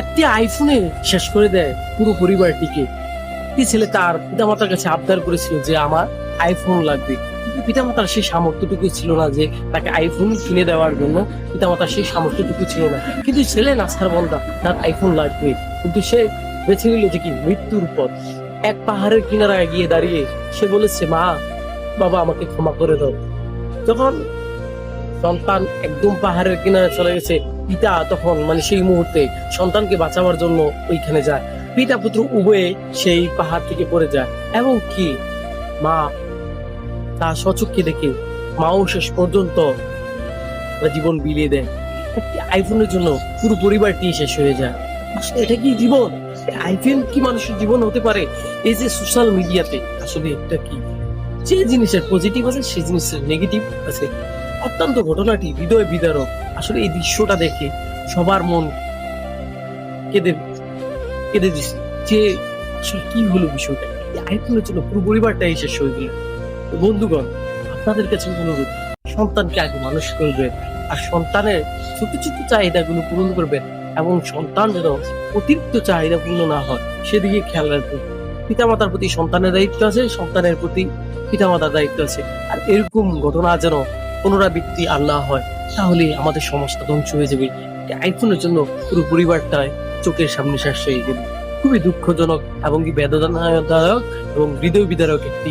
একটি আইফোনে শেষ করে দেয় পুরো পরিবারটিকে। একটি ছেলে তার পিতামাতার কাছে আবদার করেছিল যে আমার আইফোন লাগবে, কিন্তু পিতামাতার সেই সামর্থ্যটুকু ছিল না যে তাকে আইফোন কিনে দেওয়ার জন্য। পিতামাতার সেই সামর্থ্যটুকু ছিল না, কিন্তু ছেলে নাছার বন্দা, তার আইফোন লাগবে। কিন্তু সে বেছে নিল যে কি মৃত্যুর পথ। এক পাহাড়ের কিনারায় গিয়ে দাঁড়িয়ে সে বলেছে, মা বাবা আমাকে ক্ষমা করে দাও। যখন সন্তান একদম পাহাড়ের কিনারে চলে গেছে, পিতা তখন সেই মুহূর্তে সন্তানকে বাঁচাবার জন্য ওইখানে যায়। পিতা পুত্র উভয়ে সেই পাহাড় থেকে পড়ে যায়, এবং কি মা তা সচক্ষে দেখে মাও শেষ পর্যন্ত জীবন বিলিয়ে দেয়। একটি আইফোনের জন্য পুরো পরিবারটি শেষ হয়ে যায়। আসলে এটা কি জীবন? আইফোন কি মানুষের জীবন হতে পারে? এই যে সোশ্যাল মিডিয়াতে আসলে এটা কি, যে জিনিসের পজিটিভ আছে সেই জিনিসের নেগেটিভ আছে। অত্যন্ত ঘটনাটি হৃদয় বিদারক। আসলে এই দৃশ্যটা দেখে সবার মন কেঁদে কেঁদে দিচ্ছে যে আসলে কি হলো বিষয়টা। এই আইফোনের জন্য পুরো পরিবারটাই শেষ হয়ে গেল। তো বন্ধুগণ, আপনাদের কাছে অনুরোধ, সন্তানকে আগে মানুষ করবেন, আর সন্তানের ছোট ছোট চাহিদাগুলো পূরণ করবেন, এবং সন্তান যেন অতিরিক্ত চাহিদা পূর্ণ না হয় সেদিকে খেয়াল রাখবেন। পিতামাতার প্রতি সন্তানের দায়িত্ব আছে, সন্তানের প্রতি পিতামাতার দায়িত্ব আছে। আর এরকম ঘটনা যেন পুনরাবৃত্তি আর না হয়, তাহলে আমাদের সমাজটা ধ্বংস হয়ে যাবে। আইফোনের জন্য পুরো পরিবারটায় চোখের সামনে শেষ হয়ে গেল। খুবই দুঃখজনক এবং কি বেদনাদায়ক এবং হৃদয় বিদারক একটি